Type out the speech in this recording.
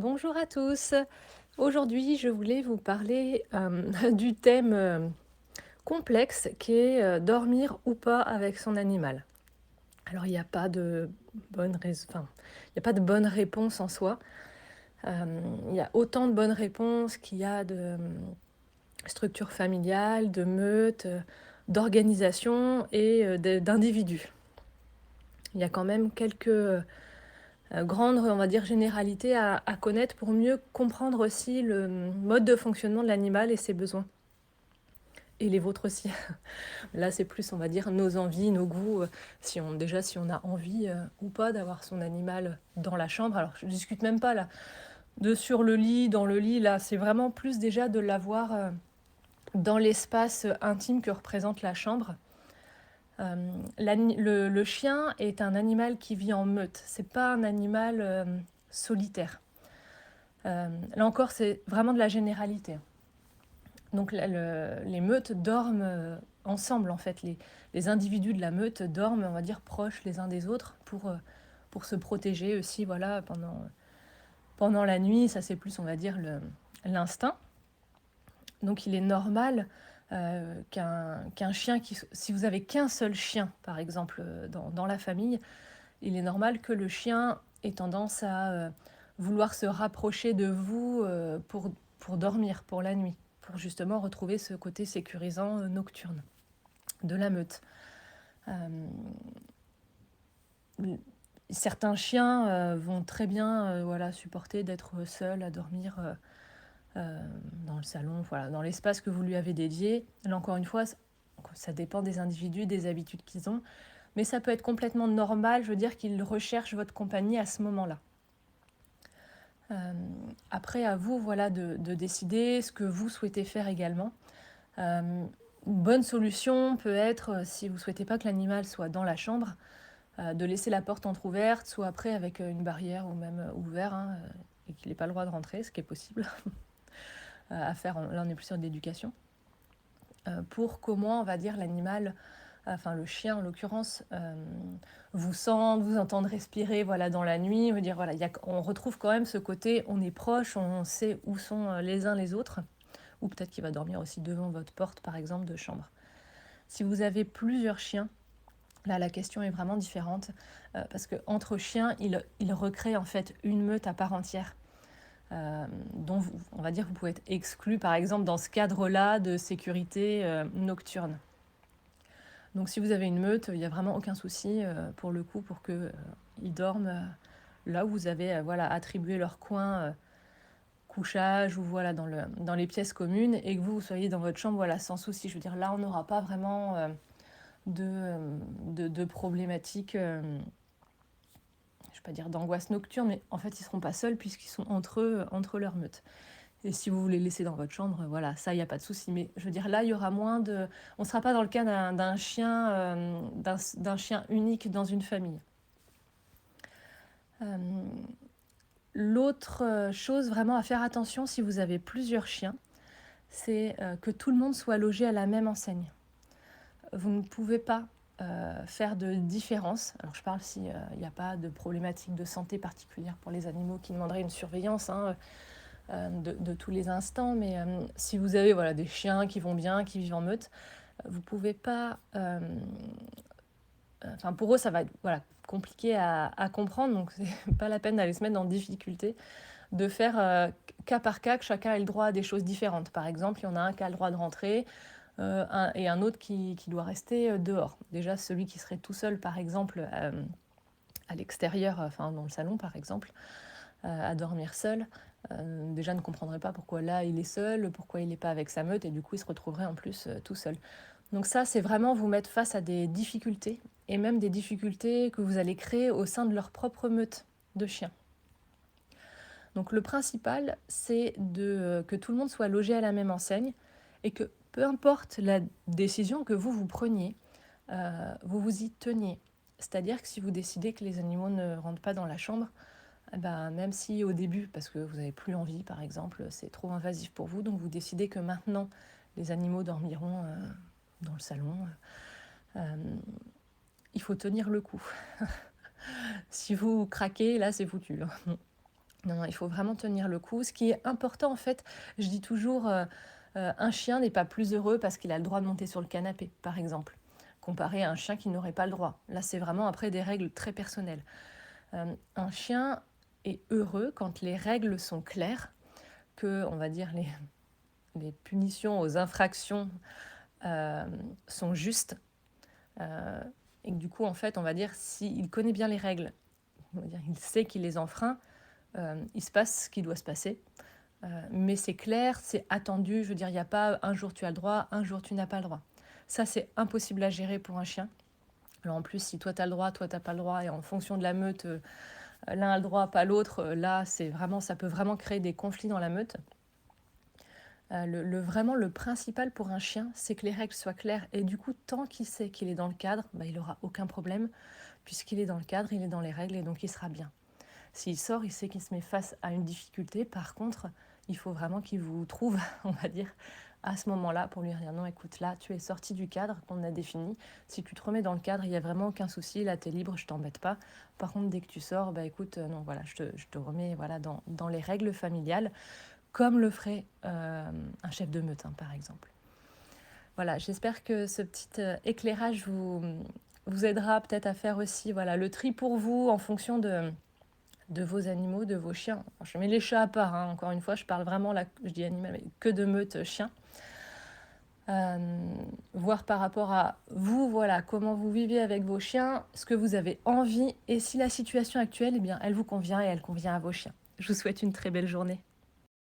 Bonjour à tous. Aujourd'hui, je voulais vous parler du thème complexe qui est dormir ou pas avec son animal. Alors, il n'y a pas de enfin, il y a pas de bonne réponse en soi. Il y a autant de bonnes réponses qu'il y a de structures familiales, de meutes, d'organisations et d'individus. Il y a quand même quelques grande, on va dire, généralité à connaître pour mieux comprendre aussi le mode de fonctionnement de l'animal et ses besoins. Et les vôtres aussi. Là, c'est plus, on va dire, nos envies, nos goûts, si on a envie ou pas d'avoir son animal dans la chambre. Alors, je discute même pas là de sur le lit, dans le lit. Là, c'est vraiment plus déjà de l'avoir dans l'espace intime que représente la chambre. Le chien est un animal qui vit en meute. C'est pas un animal solitaire. Là encore, c'est vraiment de la généralité. Donc les meutes dorment ensemble, en fait. Les individus de la meute dorment, on va dire, proches les uns des autres pour se protéger aussi, voilà, pendant la nuit. Ça, c'est plus, on va dire, l'instinct. Donc il est normal qu'un chien, si vous avez qu'un seul chien, par exemple, dans la famille, il est normal que le chien ait tendance à vouloir se rapprocher de vous pour dormir, pour la nuit, pour justement retrouver ce côté sécurisant nocturne de la meute. Euh, Certains chiens vont très bien voilà, supporter d'être seuls à dormir dans le salon, voilà, dans l'espace que vous lui avez dédié. Là encore une fois, ça dépend des individus, des habitudes qu'ils ont, mais ça peut être complètement normal, je veux dire, qu'ils recherchent votre compagnie à ce moment-là. Euh, Après, à vous, voilà, de décider ce que vous souhaitez faire également. Une bonne solution peut être, si vous ne souhaitez pas que l'animal soit dans la chambre, de laisser la porte entrouverte, soit après avec une barrière ou même ouvert, hein, et qu'il n'ait pas le droit de rentrer, ce qui est possible à faire. Là, on est plus sur de l'éducation. Pour comment, on va dire, l'animal, enfin le chien en l'occurrence, vous sente, vous entende respirer, voilà, dans la nuit. On veut dire, voilà, on retrouve quand même ce côté, on est proche, on sait où sont les uns les autres, ou peut-être qu'il va dormir aussi devant votre porte, par exemple, de chambre. Si vous avez plusieurs chiens, là, la question est vraiment différente, parce qu'entre chiens, ils recréent en fait une meute à part entière. Dont on va dire que vous pouvez être exclu, par exemple, dans ce cadre-là de sécurité nocturne. Donc si vous avez une meute, il n'y a vraiment aucun souci pour le coup pour qu'ils dorment là où vous avez voilà, attribué leur coin couchage ou voilà, dans les pièces communes et que vous soyez dans votre chambre voilà, sans souci. Je veux dire, là, on n'aura pas vraiment de problématiques, je ne vais pas dire d'angoisse nocturne, mais en fait, ils ne seront pas seuls puisqu'ils sont entre eux, entre leur meute. Et si vous voulez les laisser dans votre chambre, voilà, ça, il n'y a pas de souci. Mais je veux dire, là, il y aura moins de... On ne sera pas dans le cas d'un chien, d'un chien unique dans une famille. Euh, L'autre chose vraiment à faire attention si vous avez plusieurs chiens, c'est que tout le monde soit logé à la même enseigne. Vous ne pouvez pas faire de différence. Alors je parle s'il n'y a pas de problématique de santé particulière pour les animaux qui demanderaient une surveillance, hein, de tous les instants, mais si vous avez voilà, des chiens qui vont bien, qui vivent en meute, vous pouvez pas... Enfin, pour eux, ça va être voilà, compliqué à comprendre, donc c'est pas la peine d'aller se mettre dans difficulté, de faire cas par cas, que chacun ait le droit à des choses différentes. Par exemple, il y en a un qui a le droit de rentrer et un autre qui doit rester dehors. Déjà, celui qui serait tout seul, par exemple, à l'extérieur, enfin dans le salon, par exemple, à dormir seul, déjà ne comprendrait pas pourquoi là il est seul, pourquoi il n'est pas avec sa meute, et du coup il se retrouverait en plus tout seul. Donc ça, c'est vraiment vous mettre face à des difficultés, et même des difficultés que vous allez créer au sein de leur propre meute de chiens. Donc le principal, c'est que tout le monde soit logé à la même enseigne, et que peu importe la décision que vous preniez, vous vous y teniez. C'est-à-dire que si vous décidez que les animaux ne rentrent pas dans la chambre, eh ben, même si au début, parce que vous n'avez plus envie, par exemple, c'est trop invasif pour vous, donc vous décidez que maintenant, les animaux dormiront dans le salon, euh, il faut tenir le coup. Si vous craquez, là, c'est foutu. Non, non, il faut vraiment tenir le coup. Ce qui est important, en fait, je dis toujours, un chien n'est pas plus heureux parce qu'il a le droit de monter sur le canapé, par exemple, comparé à un chien qui n'aurait pas le droit. Là, c'est vraiment après des règles très personnelles. Un chien est heureux quand les règles sont claires, que, on va dire, les punitions aux infractions sont justes. euh, et que du coup, en fait, on va dire, s'il connaît bien les règles, on va dire, il sait qu'il les enfreint, il se passe ce qui doit se passer. Mais c'est clair, c'est attendu. Je veux dire, il n'y a pas un jour tu as le droit, un jour tu n'as pas le droit. Ça, c'est impossible à gérer pour un chien. Alors en plus, si toi tu as le droit, toi tu n'as pas le droit, et en fonction de la meute, l'un a le droit, pas l'autre, là, ça peut vraiment créer des conflits dans la meute. Vraiment, le principal pour un chien, c'est que les règles soient claires. Et du coup, tant qu'il sait qu'il est dans le cadre, bah, il n'aura aucun problème, puisqu'il est dans le cadre, il est dans les règles, et donc il sera bien. S'il sort, il sait qu'il se met face à une difficulté. Par contre, il faut vraiment qu'il vous trouve, on va dire, à ce moment-là pour lui dire non, écoute, là, tu es sorti du cadre qu'on a défini. Si tu te remets dans le cadre, il n'y a vraiment aucun souci. Là, tu es libre, je t'embête pas. Par contre, dès que tu sors, bah écoute, non, voilà, je te remets voilà, dans les règles familiales, comme le ferait un chef de meute, hein, par exemple. Voilà, j'espère que ce petit éclairage vous aidera peut-être à faire aussi voilà, le tri pour vous en fonction de vos animaux, de vos chiens. Enfin, je mets les chats à part, hein. Encore une fois, je parle vraiment, là, je dis animal, mais que de meute chien. Voir par rapport à vous, voilà, comment vous vivez avec vos chiens, ce que vous avez envie, et si la situation actuelle, eh bien, elle vous convient et elle convient à vos chiens. Je vous souhaite une très belle journée.